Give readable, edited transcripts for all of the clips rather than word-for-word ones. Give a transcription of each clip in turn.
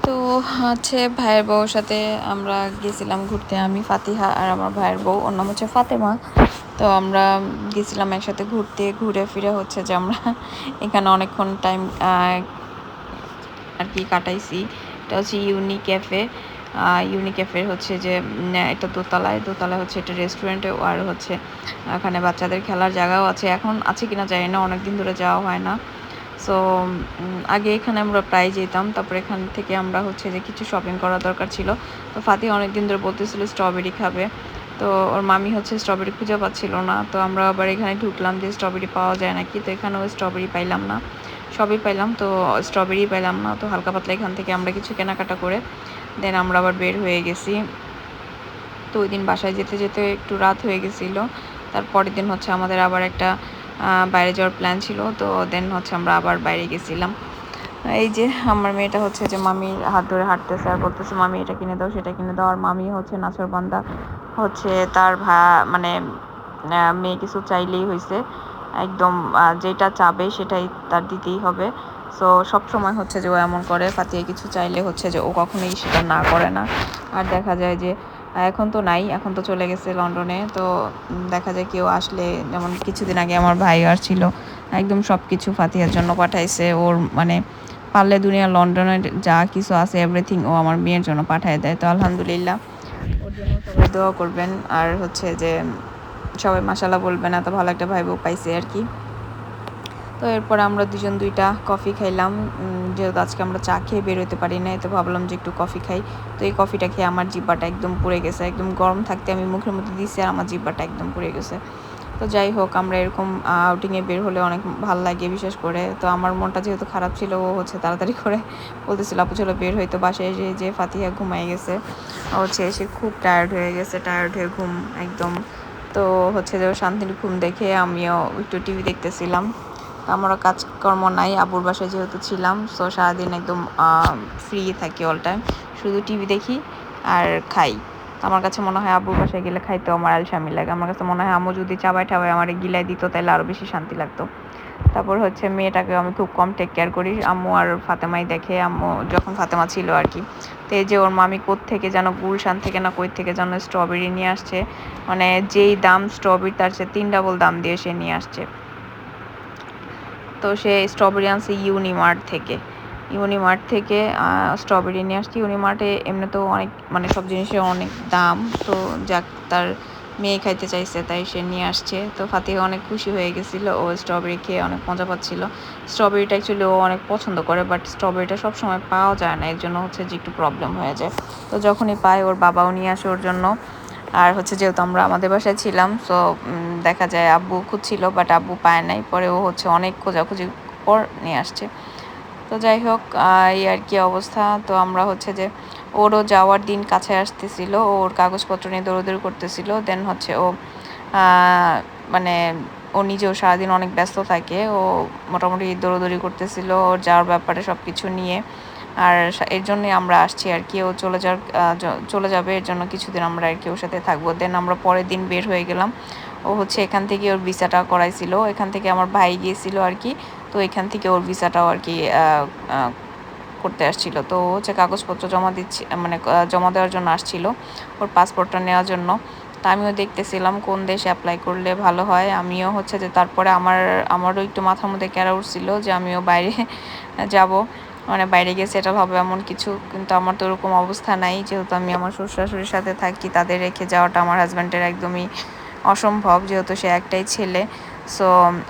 তো হচ্ছে ভাইয়ের বউর সাথে আমরা গেছিলাম ঘুরতে, আমি ফাতিহা আর আমার ভাইয়ের বউ, ওর নাম হচ্ছে ফাতেমা। তো আমরা গেছিলাম একসাথে ঘুরতে, ঘুরে ফিরে হচ্ছে যে আমরা এখানে অনেকক্ষণ টাইম আর কি কাটাইছি। এটা হচ্ছে ইউনিক ক্যাফে। ইউনিক ক্যাফের হচ্ছে যে এটা দোতলায় হচ্ছে এটা রেস্টুরেন্টে, আর হচ্ছে এখানে বাচ্চাদের খেলার জায়গাও আছে। এখন আছে কিনা জানি না, অনেকদিন ধরে যাওয়া হয় না। সো আগে এখানে আমরা প্রায় যেতাম। তারপর এখান থেকে আমরা হচ্ছে যে কিছু শপিং করা দরকার ছিল। তো ফাতি অনেকদিন ধরে বলতেছিল স্ট্রবেরি খাবে, তো ওর মামি হচ্ছে স্ট্রবেরি খুঁজে পাচ্ছিল না। তো আমরা আবার এখানে ঢুকলাম যে স্ট্রবেরি পাওয়া যায় নাকি, তো এখানেও স্ট্রবেরি পাইলাম না, সবই পাইলাম তো স্ট্রবেরি পাইলাম না। তো হালকা পাতলা এখান থেকে আমরা কিছু কেনাকাটা করে দেন আমরা আবার বের হয়ে গেছি। তো ওই দিন বাসায় যেতে যেতে একটু রাত হয়ে গেছিলো। তারপরের দিন হচ্ছে আমাদের আবার একটা বাইরে যাওয়ার প্ল্যান ছিল। তো দেন হচ্ছে আমরা আবার বাইরে গেছিলাম। এই যে আমার মেয়েটা হচ্ছে যে মামির হাত ধরে হাঁটতেছে আর বলতেছে মামি এটা কিনে দাও সেটা কিনে দাও। আর মামি হচ্ছে নাছোড়বান্দা, হচ্ছে তার মানে মেয়ে কিছু চাইলেই হয়েছে, একদম যেটা চাবে সেটাই তার দিতেই হবে। সো সবসময় হচ্ছে যে ও এমন করে, ফাতিয়ে কিছু চাইলে হচ্ছে যে ও কখনোই সেটা না করে না। আর দেখা যায় যে এখন তো নাই, এখন তো চলে গেছে লন্ডনে। তো দেখা যায় কেউ আসলে, যেমন কিছুদিন আগে আমার ভাই আসছিল, একদম সব কিছু ফাতিহার জন্য পাঠাইছে। ওর মানে পারলে দুনিয়া লন্ডনে যা কিছু আছে এভরিথিং ও আমার মেয়ের জন্য পাঠিয়ে দেয়। তো আলহামদুলিল্লাহ, ওর জন্য সবাই দোয়া করবেন। আর হচ্ছে যে সবাই মাশাআল্লাহ বলবেন, এত ভালো একটা ভাই বউ পাইছে আর কি। তো এরপর আমরা দুজন দুইটা কফি খাইলাম, যেহেতু আজকে আমরা চা খেয়ে বেরোতে পারি না, তো ভাবলাম যে একটু কফি খাই। তো এই কফিটা খেয়ে আমার জিহ্বাটা একদম পুড়ে গেছে, একদম গরম থাকতে আমি মুখের মধ্যে দিছি আর আমার জিহ্বাটা একদম পুড়ে গেছে। তো যাই হোক, আমরা এরকম আউটিংয়ে বের হলে অনেক ভালো লাগে বিশেষ করে। তো আমার মনটা যেহেতু খারাপ ছিল, ও হচ্ছে তাড়াতাড়ি করে বলতেছিল আপু চলো বের হইতো। বাসায় এসে যে ফাতিহা ঘুমাই গেছে, হচ্ছে এসে খুব টায়ার্ড হয়ে গেছে, টায়ার্ড হয়ে ঘুম একদম। তো হচ্ছে যে শান্তির ঘুম দেখে আমিও একটু টিভি দেখতেছিলাম। আমারও কাজকর্ম নাই, আব্বুর বাসায় যেহেতু ছিলাম, সো সারাদিন একদম ফ্রি থাকি, অল টাইম শুধু টিভি দেখি আর খাই। আমার কাছে মনে হয় আব্বুর বাসায় গেলে খাইতেও আমার আলসামি লাগে। আমার কাছে মনে হয় আম্মু যদি চাবাই ঠাবাই আমার গিলাই দিত তাহলে আরও বেশি শান্তি লাগতো। তারপর হচ্ছে মেয়েটাকে আমি খুব কম টেক কেয়ার করি, আম্মু আর ফাতেমাই দেখে। আম্মু যখন ফাতেমা ছিল আর কি, তো এই যে ওর মামি থেকে যেন গুলশান থেকে না কই থেকে যেন স্ট্রবেরি নিয়ে আসছে, মানে যেই দাম স্ট্রবেরি তার চেয়ে 3 ডাবল দাম দিয়ে সে নিয়ে আসছে। তো সে স্ট্রবেরি আনছে ইউনিমার্ট থেকে স্ট্রবেরি নিয়ে আসছি। ইউনিমার্টে এমনিতেও অনেক, মানে সব জিনিসের অনেক দাম। তো যাক, তার মেয়ে খাইতে চাইছে তাই সে নিয়ে আসছে। তো ফাতিহা অনেক খুশি হয়ে গেছিলো, ও স্ট্রবেরি খেয়ে অনেক মজা পাচ্ছিল। স্ট্রবেরিটা অ্যাকচুয়ালি ও অনেক পছন্দ করে, বাট স্ট্রবেরিটা সবসময় পাওয়া যায় না, এর জন্য হচ্ছে যে একটু প্রবলেম হয়ে যায়। তো যখনই পায় ওর বাবাও নিয়ে আসে ওর জন্য। আর হচ্ছে যেহেতু আমরা আমাদের বাসায় ছিলাম, সো দেখা যায় আব্বু খুঁজছিল, বাট আব্বু পায় নাই, পরে ও হচ্ছে অনেক খোঁজাখুঁজি পর নিয়ে আসছে। তো যাই হোক, এই আর কি অবস্থা। তো আমরা হচ্ছে যে ওরও যাওয়ার দিন কাছে আসতেছিল, ওর কাগজপত্র নিয়ে দৌড়দৌড়ি করতেছিল। দেন হচ্ছে ও মানে ও নিজেও সারাদিন অনেক ব্যস্ত থাকে, ও মোটামুটি দৌড়দৌড়ি করতেছিল ওর যাওয়ার ব্যাপারে সব কিছু নিয়ে। আর এর জন্যই আমরা আসছি আর কি, ও চলে যাবে, এর জন্য কিছুদিন আমরা আর কি ওর সাথে থাকবো। দেন আমরা পরের দিন বের হয়ে গেলাম। ও হচ্ছে এখান থেকে ওর ভিসাটা করাইছিল, এখান থেকে আমার ভাই গিয়েছিল আর কি। তো এখান থেকে ওর ভিসাটাও আর কি করতে আসছিল। তো ও হচ্ছে কাগজপত্র জমা দিচ্ছে, মানে জমা দেওয়ার জন্য আসছিল, ওর পাসপোর্টটা নেওয়ার জন্য। তা আমিও দেখতেছিলাম কোন দেশে অ্যাপ্লাই করলে ভালো হয়। আমিও হচ্ছে যে তারপরে আমারও একটু মাথার মধ্যে ক্যারা উঠছিল যে আমিও বাইরে যাব, মানে বাইরে গিয়ে সেটেল হবে এমন কিছু। কিন্তু আমার তো ওরকম অবস্থা নাই, যেহেতু আমি আমার শ্বশুর শাশুড়ির সাথে থাকি, তাদের রেখে যাওয়াটা আমার হাজব্যান্ডের একদমই অসম্ভব, যেহেতু সে একটাই ছেলে। সো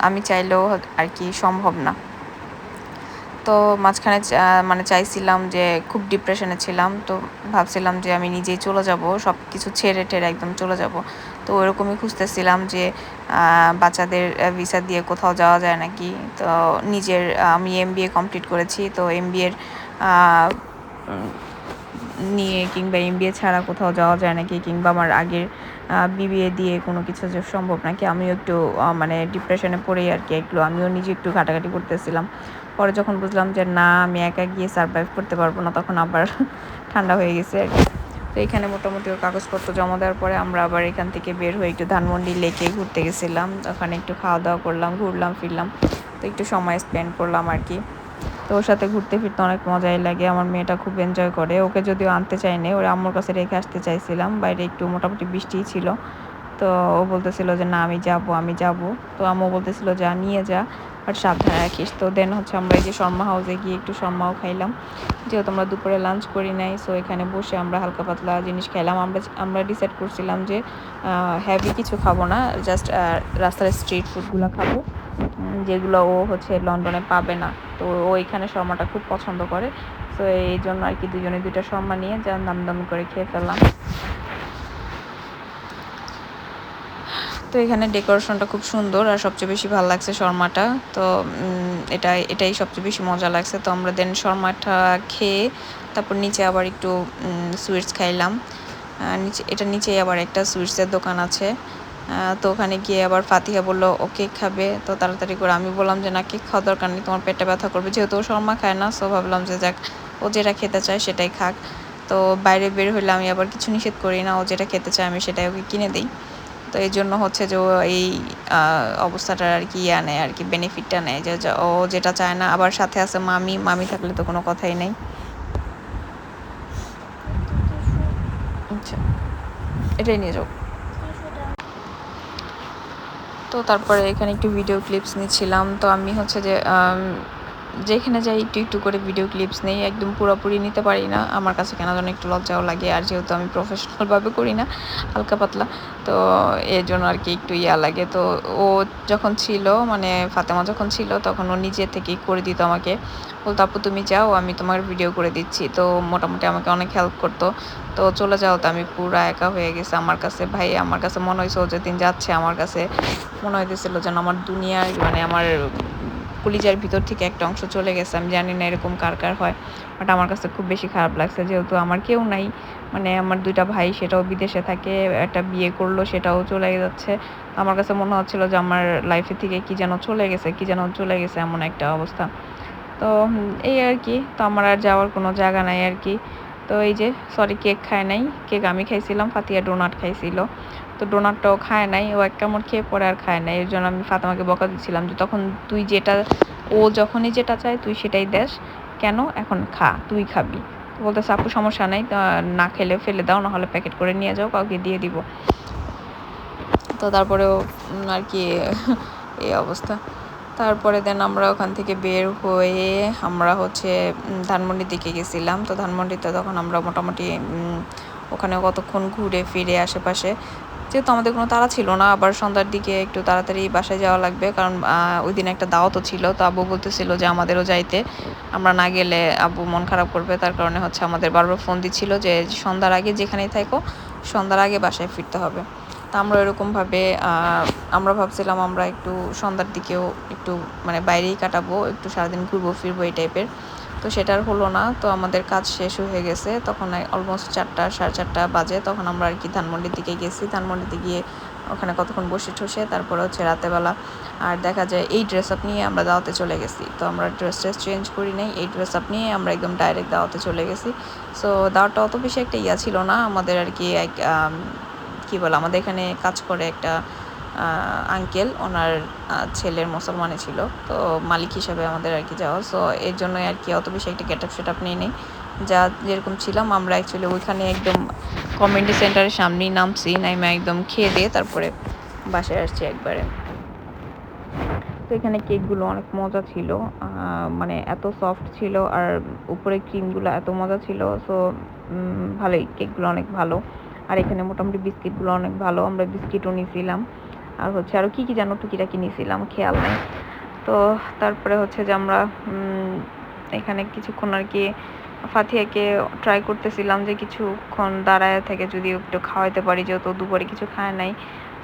আমি চাইলেও আর কি সম্ভব না। তো মাঝখানে মানে চাইছিলাম যে, খুব ডিপ্রেশনে ছিলাম, তো ভাবছিলাম যে আমি নিজেই চলে যাব, সব কিছু ছেড়ে টেরে একদম চলে যাব। তো ওইরকমই খুঁজতেছিলাম যে বাচ্চাদের ভিসা দিয়ে কোথাও যাওয়া যায় নাকি। তো নিজের আমি এমবিএ কমপ্লিট করেছি, তো এমবিএর নিয়ে কিংবা এমবিএ ছাড়া কোথাও যাওয়া যায় নাকি, কিংবা আমার আগের বিবিএ দিয়ে কোনো কিছু যে সম্ভব নাকি। আমিও একটু মানে ডিপ্রেশনে পড়েই আর কি, আমিও নিজে একটু ঘাটাঘাটি করতেছিলাম। পরে যখন বুঝলাম যে না, আমি একা গিয়ে সারভাইভ করতে পারবো না, তখন আবার ঠান্ডা হয়ে গেছে আর কি। তো এখানে মোটামুটি ওর কাগজপত্র জমা দেওয়ার পরে আমরা আবার এখান থেকে বের হয়ে একটু ধানমন্ডি লেকে ঘুরতে গেছিলাম। ওখানে একটু খাওয়া দাওয়া করলাম, ঘুরলাম ফিরলাম, তো একটু সময় স্পেন্ড করলাম আর কি। তো ওর সাথে ঘুরতে ফিরতে অনেক মজাই লাগে। আমার মেয়েটা খুব এনজয় করে। ওকে যদিও আনতে চাইনি, ওর আম্মুর কাছে রেখে আসতে চাইছিলাম। বাইরে একটু মোটামুটি বৃষ্টিই ছিল। তো ও বলতেছিল যে না আমি যাব। তো আম্মু বলতেছিল যা নিয়ে যা, বাট সাবধানে রাখিস। তো দেন হচ্ছে আমরা এই যে শর্মা হাউসে গিয়ে একটু শর্মাও খাইলাম, যেহেতু আমরা দুপুরে লাঞ্চ করি নাই। সো এখানে বসে আমরা হালকা পাতলা জিনিস খাইলাম। আমরা ডিসাইড করছিলাম যে হেভি কিছু খাবো না, জাস্ট রাস্তার স্ট্রিট ফুডগুলো খাবো, যেগুলো ও হচ্ছে লন্ডনে পাবে না। তো ও এখানে শর্মাটা খুব পছন্দ করে। তো এই জন্য আর কি দুজনে দুইটা শর্মা নিয়ে যা দাম করে খেয়ে ফেললাম। তো এখানে ডেকোরেশনটা খুব সুন্দর, আর সবচেয়ে বেশি ভালো লাগছে শর্মাটা। তো এটাই সবচেয়ে বেশি মজা লাগছে। তো আমরা দেন শর্মাটা খেয়ে তারপর নিচে আবার একটু সুইটস খাইলাম। নিচেই আবার একটা সুইটসের দোকান আছে। তো ওখানে গিয়ে আবার ফাতিহা বলল ও কেক খাবে। তো তাড়াতাড়ি করে আমি বললাম যে না, কেক খাওয়ার দরকার নেই, তোমার পেটটা ব্যথা করবে। যেহেতু ও শর্মা খায় না, সো ভাবলাম যে যাক, ও যেটা খেতে চায় সেটাই খাক। তো বাইরে বের হলে আমি আবার কিছু নিষেধ করি না, ও যেটা খেতে চায় আমি সেটাই ওকে কিনে দিই। তো এই জন্য হচ্ছে যে ও এই অবস্থাটার আর কি নেয় আর কি, বেনিফিটটা নেয় যে ও যেটা চায় না। আবার সাথে আছে মামি থাকলে তো কোনো কথাই নেই। আচ্ছা, এটাই নিয়ে যাও। তো তারপরে এখানে একটু ভিডিও ক্লিপস নিচ্ছিলাম। তো আমি হচ্ছে যে যেখানে যাই একটু একটু করে ভিডিও ক্লিপস নেই, একদম পুরোপুরি নিতে পারি না, আমার কাছে কেন যেন একটু লজ্জাও লাগে। আর যেহেতু আমি প্রফেশনালভাবে করি না, হালকা পাতলা, তো এর জন্য আর কি একটু লাগে। তো ও যখন ছিল, মানে ফাতেমা যখন ছিল, তখন ও নিজে থেকেই করে দিত আমাকে, বলতো আপু তুমি যাও, আমি তোমার ভিডিও করে দিচ্ছি। তো মোটামুটি আমাকে অনেক হেল্প করতো। তো চলে যাও, তো আমি পুরা একা হয়ে গেছে আমার কাছে। ভাই আমার কাছে মনে হয়েছে ও যেদিন যাচ্ছে, আমার কাছে মনে হইতেছিল যেন আমার দুনিয়ার, মানে আমার কলিজার ভিতর থেকে একটা অংশ চলে গেছে। আমি জানি না এরকম কার কার হয়, বাট আমার কাছে খুব বেশি খারাপ লাগছে। যেহেতু আমার কেউ নাই, মানে আমার দুইটা ভাই, সেটাও বিদেশে থাকে, একটা বিয়ে করলো, সেটাও চলে যাচ্ছে। আমার কাছে মনে হচ্ছিল যে আমার লাইফে থেকে কি যেন চলে গেছে এমন একটা অবস্থা। তো এই আর কি। তো আমার আর যাওয়ার কোনো জায়গা নাই আর কি। তো এই যে সরি, কেক খায় নাই, কেক আমি খাইছিলাম, ফাতিয়া ডোনাট খাইছিল। তো ডোনাটটাও খায় নাই, ও এক কামড় খেয়ে পরে আর খায় নাই। এর জন্য আমি ফাতেমাকে বকা দিচ্ছিলাম যে তখন তুই যেটা, ও যখনই যেটা চায় তুই সেটাই দেস, কেন এখন খা, তুই খাবি। তো বলতেছে আপু সমস্যা নাই, না খেলে ফেলে দাও, নাহলে প্যাকেট করে নিয়ে যাও, কাউকে দিয়ে দিব। তো তারপরেও আর কি এই অবস্থা। তারপরে দেন আমরা ওখান থেকে বের হয়ে আমরা হচ্ছে ধানমন্ডির দিকে গেছিলাম। তো ধানমন্ডিতে তখন আমরা মোটামুটি ওখানে কতক্ষণ ঘুরে ফিরে আশেপাশে, যেহেতু আমাদের কোনো তাড়া ছিল না, আবার সন্ধ্যার দিকে একটু তাড়াতাড়ি বাসায় যাওয়া লাগবে, কারণ ওই দিন একটা দাওয়াতও ছিল। তো আব্বু বলতেছিল যে আমাদেরও যাইতে, আমরা না গেলে আব্বু মন খারাপ করবে। তার কারণে হচ্ছে আমাদের বারবার ফোন দিচ্ছিল যে সন্ধ্যার আগে যেখানেই থাকো, সন্ধ্যার আগে বাসায় ফিরতে হবে। তা আমরা এরকমভাবে আমরা ভাবছিলাম আমরা একটু সন্ধ্যার দিকেও একটু মানে বাইরেই কাটাবো, একটু সারাদিন ঘুরবো ফিরবো এই টাইপের। তো সেটা আর হলো না। তো আমাদের কাজ শেষ হয়ে গেছে, তখন অলমোস্ট 4টা 4:30 বাজে। তখন আমরা আর কি ধানমন্ডির দিকে গেছি। ধানমন্ডিতে গিয়ে ওখানে কতক্ষণ বসে ঠসে তারপরে হচ্ছে রাতেবেলা আর দেখা যায় এই ড্রেস আপ নিয়ে আমরা দাওয়াতে চলে গেছি। তো আমরা ড্রেস চেঞ্জ করি নাই, এই ড্রেস আপ নিয়ে আমরা একদম ডাইরেক্ট দাওয়াতে চলে গেছি। সো দাওয়াতটা অত বেশি একটা ছিল না আমাদের আর কি। কী বলে, আমাদের এখানে কাজ করে একটা আঙ্কেল, ওনার ছেলের মুসলমানে ছিল, তো মালিক হিসাবে আমাদের আর কি যাওয়া। সো এর জন্যই আর কি অত বেশি একটা গেট আপ সেট আপ নিয়ে নেই, যা যেরকম ছিলাম আমরা অ্যাকচুয়ালি ওইখানে একদম কমিউনিটি সেন্টারের সামনেই নামছি, নাইমে একদম খেয়ে দিয়ে তারপরে বাসায় আসছি একবারে। তো এখানে কেকগুলো অনেক মজা ছিল, মানে এত সফট ছিল, আর উপরে ক্রিমগুলো এত মজা ছিল। সো ভালোই, কেকগুলো অনেক ভালো। আর এখানে মোটামুটি বিস্কিটগুলো অনেক ভালো, আমরা বিস্কিটও নিয়েছিলাম। আর হচ্ছে আরও কী যেন টুকিটাকি নিয়েছিলাম, খেয়াল নেই। তো তারপরে হচ্ছে যে আমরা এখানে কিছুক্ষণ আর কি ফাতিহাকে ট্রাই করতেছিলাম যে কিছুক্ষণ দাঁড়ায় থেকে যদি একটু খাওয়াইতে পারি, যেহেতু দুপুরে কিছু খায় নাই।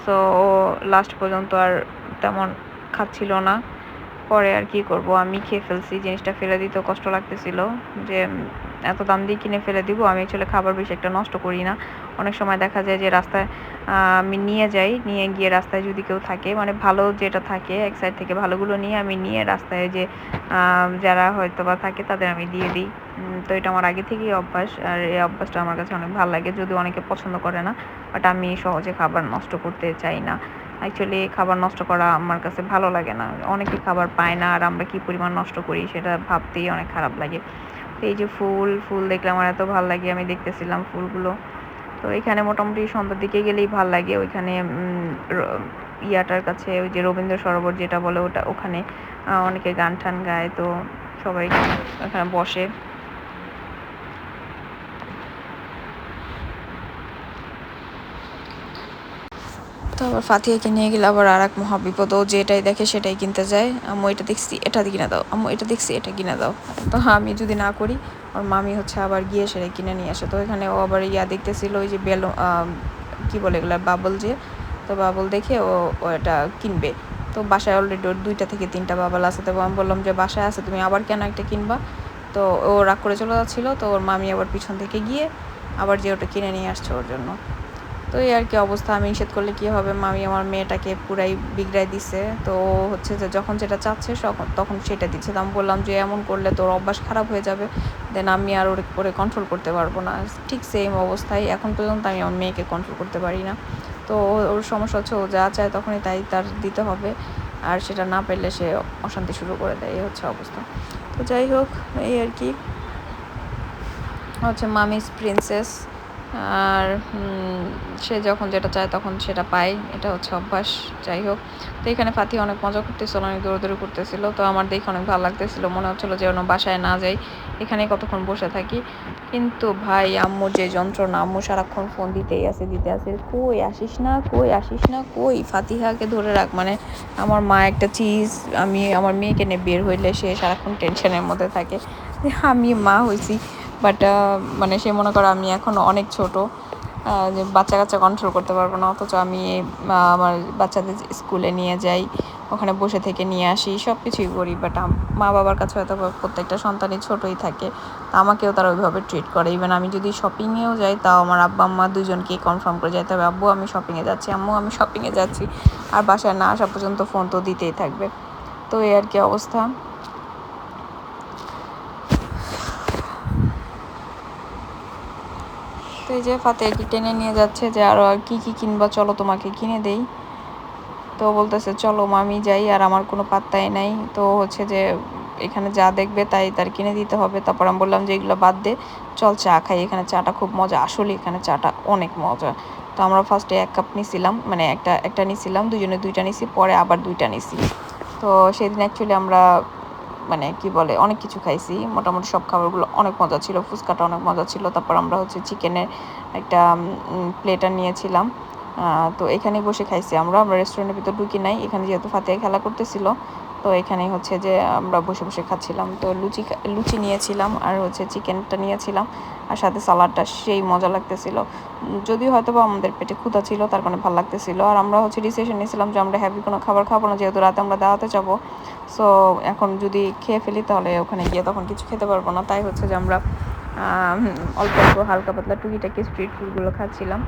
সো ও লাস্ট পর্যন্ত আর তেমন খাচ্ছিল না। পরে আর কি করব, আমি খেয়ে ফেলছি। জিনিসটা ফেলে দিতেও কষ্ট লাগতেছিল যে এত দাম দিয়ে কিনে ফেলে দিব। আমি আসলে খাবার বেশি একটা নষ্ট করি না। অনেক সময় দেখা যায় যে রাস্তায় আমি নিয়ে গিয়ে রাস্তায় যদি কেউ থাকে, মানে ভালো যেটা থাকে এক সাইড থেকে ভালোগুলো নিয়ে আমি নিয়ে রাস্তায় যে যারা হয়তো বা থাকে তাদের আমি দিয়ে দিই। তো এটা আমার আগে থেকেই অভ্যাস, আর এই অভ্যাসটা আমার কাছে অনেক ভালো লাগে, যদিও অনেকে পছন্দ করে না, বাট আমি সহজে খাবার নষ্ট করতে চাই না। অ্যাকচুয়ালি খাবার নষ্ট করা আমার কাছে ভালো লাগে না। অনেকে খাবার পায় না আর আমরা কী পরিমাণ নষ্ট করি সেটা ভাবতেই অনেক খারাপ লাগে। তো এই যে ফুল দেখলে আমার এত ভালো লাগে, আমি দেখতেছিলাম ফুলগুলো। তো এখানে মোটামুটি সন্ধ্যার দিকে গেলেই ভাল লাগে। ওইখানে ইয়াটার কাছে ওই যে রবীন্দ্র সরোবর যেটা বলে ওটা, ওখানে অনেকে গান টান গায়, তো সবাই ওখানে বসে। তো আবার ফাতিহাকে নিয়ে গেলে আবার আর এক মহাবিপদ, ও যেটাই দেখে সেটাই কিনতে যায়। আম্মু এটা দেখছি এটা কিনে দাও, আম্মু এটা দেখছি এটা কিনে দাও। তো আমি যদি না করি ওর মামি হচ্ছে আবার গিয়ে সেটা কিনে নিয়ে আসে। তো এখানে ও আবার দেখতেছিল ওই যে কী বলে এগুলো, বাবল যে, তো বাবল দেখে ও এটা কিনবে। তো বাসায় অলরেডি ওর 2টা থেকে 3টা বাবল আছে। তো আমি বললাম যে বাসায় আছে, তুমি আবার কেন একটা কিনবা? তো ও রাগ করে চলে যাচ্ছিলো। তো ওর মামি আবার পিছন থেকে গিয়ে আবার যে ওটা কিনে নিয়ে আসছে ওর জন্য। তো এই আর কি অবস্থা। আমি নিষেধ করলে কী হবে, মামি আমার মেয়েটাকে পুরাই বিগড়াই দিছে। তো হচ্ছে যে যখন যেটা চাচ্ছে তখন সেটা দিচ্ছে। তো আমি বললাম যে এমন করলে তোর অভ্যাস খারাপ হয়ে যাবে, দেন আমি আর ওরে কন্ট্রোল করতে পারবো না। ঠিক সেম অবস্থায় এখন পর্যন্ত আমি আমার মেয়েকে কন্ট্রোল করতে পারি না। তো ওর সমস্যা হচ্ছে ও যা চায় তখনই তাই তার দিতে হবে, আর সেটা না পেলে সে অশান্তি শুরু করে দেয়। এই হচ্ছে অবস্থা। তো যাই হোক, এই আর কি হচ্ছে মামিস প্রিন্সেস। আর সে যখন যেটা চায় তখন সেটা পায়, এটা হচ্ছে অভ্যাস। যাই হোক, তো এখানে ফাতি অনেক মজা করতেছিল, অনেক দৌড়াদৌড়ি করতেছিল। তো আমার দেখে অনেক ভালো লাগতেছিল, মনে হচ্ছিলো যে অন্য বাসায় না যাই, এখানে কতক্ষণ বসে থাকি। কিন্তু ভাই আম্মুর যে যন্ত্রণা, আম্মু সারাক্ষণ ফোন দিতেই আছে, কই আসিস না, কই আসিস না, কই ফাতিহাকে ধরে রাখ। মানে আমার মা একটা চিজ, আমি আমার মেয়েকে নিয়ে বের হইলে সে সারাক্ষণ টেনশনের মধ্যে থাকে। আমি মা হয়েছি, বাট মানে সে মনে করো আমি এখন অনেক ছোট, যে বাচ্চা কাচ্চা কন্ট্রোল করতে পারবো না। অথচ আমি আমার বাচ্চাদের স্কুলে নিয়ে যাই, ওখানে বসে থেকে নিয়ে আসি, সব কিছুই করি। বাট মা বাবার কাছে হয়তো প্রত্যেকটা সন্তানই ছোটোই থাকে, তা আমাকেও তারা ওইভাবে ট্রিট করে। ইভেন আমি যদি শপিংয়েও যাই, তাও আমার আব্বা আম্মা দুজনকেই কনফার্ম করে যেতে হবে, আব্বু আমি শপিংয়ে যাচ্ছি, আম্মু আমি শপিংয়ে যাচ্ছি। আর বাসায় না আসা পর্যন্ত ফোন তো দিতেই থাকবে। তো এই আর কি অবস্থা। তো এই যে ফাতেহাকে টেনে নিয়ে যাচ্ছে যে আরও আর কী কিনবা, চলো তোমাকে কিনে দেই। তো বলতেছে চলো মামি যাই, আর আমার কোনো পাত্তাই নাই। তো হচ্ছে যে এখানে যা দেখবে তাই তার কিনে দিতে হবে। তারপর আমি বললাম যে এগুলো বাদ দে, চল চা খাই, এখানে চাটা খুব মজা, আসলে এখানে চাটা অনেক মজা। তো আমরা ফার্স্টে 1 কাপ নিছিলাম, মানে একটা নিছিলাম, দুজনে 2টা নিছি, পরে আবার 2টা নিছি। তো সেদিন অ্যাকচুয়ালি আমরা মানে কি বলে অনেক কিছু খাইছি, মোটামুটি সব খাবারগুলো অনেক মজা ছিল, ফুচকাটা অনেক মজা ছিল। তারপর আমরা হচ্ছে চিকেনের একটা প্লেটার নিয়েছিলাম। তো এখানেই বসে খাইছি আমরা রেস্টুরেন্টের ভিতর ঢুকি নাই, এখানে যেহেতু ফাতিহা খেলা করতেছিল, তো এখানেই হচ্ছে যে আমরা বসে বসে খাচ্ছিলাম। তো লুচি নিয়েছিলাম, আর হচ্ছে চিকেনটা নিয়েছিলাম, আর সাথে সালাডটা সেই মজা লাগতেছিল। যদিও হয়তো বা আমাদের পেটে ক্ষুধা ছিল, তার কারণে ভালো লাগতেছিল। আর আমরা হচ্ছে ডিসিশন নিয়েছিলাম যে আমরা হেভি কোনো খাবার খাবো না, যেহেতু রাতে আমরা দাওয়াতে যাবো। সো এখন যদি খেয়ে ফেলি তাহলে ওখানে গিয়ে তখন কিছু খেতে পারবো না। তাই হচ্ছে যে আমরা অল্প অল্প হালকা পাতলা টুকিটাকি স্ট্রিট ফুডগুলো খাচ্ছিলাম।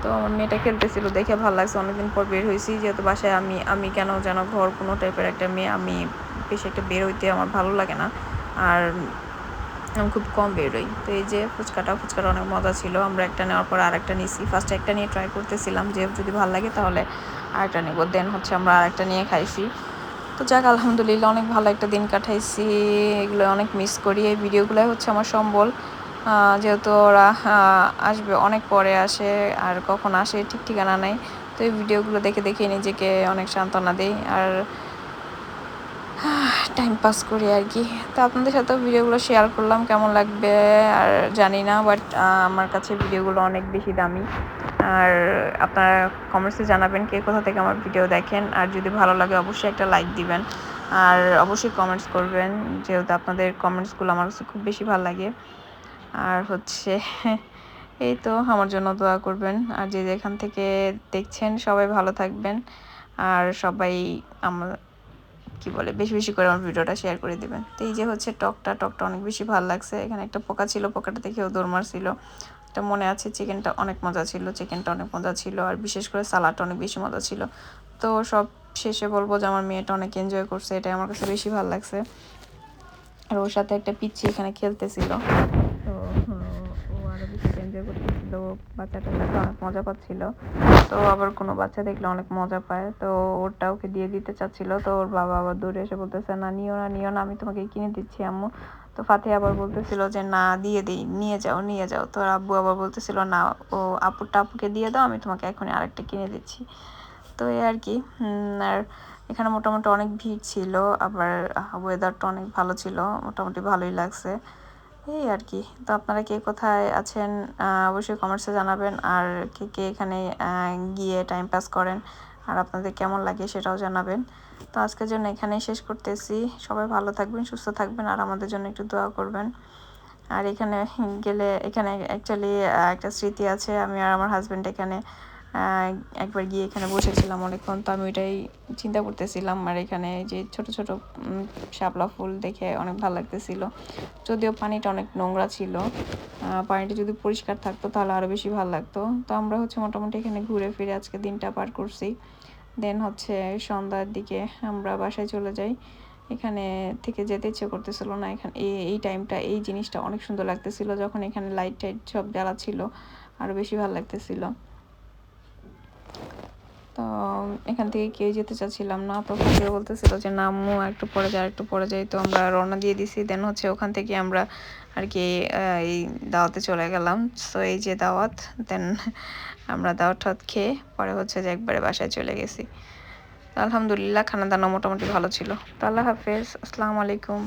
তো আমার মেয়েটা খেলতেছিল, দেখে ভালো লাগছে। অনেকদিন পর বের হয়েছি, যেহেতু বাসায় আমি কেন যেন ঘর কোনো টাইপের একটা মেয়ে, আমি বেশি একটা বের হইতে আমার ভালো লাগে না, আর আমি খুব কম বেরোই। তো এই যে ফুচকাটা অনেক মজা ছিল। আমরা একটা নেওয়ার পর আরেকটা নিছি। ফার্স্টে একটা নিয়ে ট্রাই করতেছিলাম, যে যদি ভালো লাগে তাহলে আরেকটা নেবো, দেন হচ্ছে আমরা আরেকটা নিয়ে খাইছি। তো যাক আলহামদুলিল্লাহ, অনেক ভালো একটা দিন কাটাইছি। এগুলো অনেক মিস করি, এই ভিডিওগুলোই হচ্ছে আমার সম্বল। যেহেতু ওরা আসবে অনেক পরে আসে, আর কখন আসে ঠিক ঠিকানা নেই। তো এই ভিডিওগুলো দেখে দেখে নিজেকে অনেক সান্ত্বনা দিই, আর টাইম পাস করি আর কি। তো আপনাদের সাথেও ভিডিওগুলো শেয়ার করলাম, কেমন লাগবে আর জানি না, বাট আমার কাছে ভিডিওগুলো অনেক বেশি দামি। আর আপনারা কমেন্টসে জানাবেন কে কোথা থেকে আমার ভিডিও দেখেন, আর যদি ভালো লাগে অবশ্যই একটা লাইক দিবেন, আর অবশ্যই কমেন্টস করবেন, যেহেতু আপনাদের কমেন্টসগুলো আমার কাছে খুব বেশি ভালো লাগে। আর হচ্ছে এই তো আমার জন্য দোয়া করবেন, আর যে যেখান থেকে দেখছেন সবাই ভালো থাকবেন, আর সবাই আমার কি বলে বেশি বেশি করে আমার ভিডিওটা শেয়ার করে দেবেন। তো এই যে হচ্ছে টকটা অনেক বেশি ভালো লাগছে। এখানে একটা পোকা ছিল, পোকাটা দেখেও দৌড় মারছিল। এটা মনে আছে, চিকেনটা অনেক মজা ছিল, আর বিশেষ করে সালাডটা অনেক বেশি মজা ছিল। তো সব শেষে বলবো যে আমার মেয়েটা অনেক এনজয় করছে, এটাই আমার কাছে বেশি ভালো লাগছে। আর ওর সাথে একটা পিচ্চি এখানে খেলতেছিল, তো ও আরো বেশি এনজয় করতেছিল। ছিল, বাচ্চাটার সাথে অনেক মজা পাচ্ছিল। তো আবার কোনো বাচ্চা দেখলে অনেক মজা পায়, তো ওরটা ওকে দিয়ে দিতে চাচ্ছিল। তো ওর বাবা আবার দৌড়ে এসে বলতেছে, না নিও না নিও না, আমি তোমাকে কিনে দিচ্ছি আম্মু। তো ফাতে আবার বলতেছিল যে না দিয়ে দিই, নিয়ে যাও নিয়ে যাও। তো আব্বু আবার বলতেছিল না, ও আপুরটা আপুকে দিয়ে দাও, আমি তোমাকে এখনই আরেকটা কিনে দিচ্ছি। তো এই আর কি। আর এখানে মোটামুটি অনেক ভিড় ছিল, আবার ওয়েদারটা অনেক ভালো ছিল, মোটামুটি ভালোই লাগছে এই আর কি। তো আপনারা কে কোথায় আছেন অবশ্যই কমেন্টসে জানাবেন, আর কে কে এখানে গিয়ে টাইম পাস করেন আর আপনাদের কেমন লাগে সেটাও জানাবেন। তো আজকের জন্য এখানেই শেষ করতেছি। সবাই ভালো থাকবেন, সুস্থ থাকবেন, আর আমাদের জন্য একটু দোয়া করবেন। আর এখানে গেলে এখানে অ্যাকচুয়ালি একটা স্মৃতি আছে, আমি আর আমার হাজব্যান্ড এখানে একবার গিয়ে এখানে বসেছিলাম অনেকক্ষণ। তো আমি ওইটাই চিন্তা করতেছিলাম, আর এখানে যে ছোট ছোট শাপলা ফুল দেখে অনেক ভালো লাগতেছিল, যদিও পানিটা অনেক নোংরা ছিল। পানিটা যদি পরিষ্কার থাকতো তাহলে আরও বেশি ভালো লাগতো। তো আমরা মোটামুটি এখানে ঘুরে ফিরে আজকে দিনটা পার করছি। দেন সন্ধ্যার দিকে আমরা বাসায় চলে যাই। এখানে থেকে যেতে ইচ্ছে করতেছিল না। এখানে এই টাইমটা এই জিনিসটা অনেক সুন্দর লাগতেছিল, যখন এখানে লাইট টাইট সব জ্বালা ছিল আরও বেশি ভালো লাগতেছিল। তো এখান থেকে কেউ যেতে চাচ্ছিলাম না, তো কেউ বলতেছিল যে না আম্মু একটু পরে যাই একটু পরে যাই। তো আমরা রওনা দিয়ে দিছি। দেন ওখান থেকে আমরা আর কি এই দাওয়াতে চলে গেলাম। সো এই যে দাওয়াত, দেন আমরা দাওয়াত খেয়ে পরে যে একবারে বাসায় চলে গেছি। আলহামদুলিল্লাহ খানা দানা মোটামুটি ভালো ছিল। তো আল্লাহ হাফেজ, আসসালামু আলাইকুম।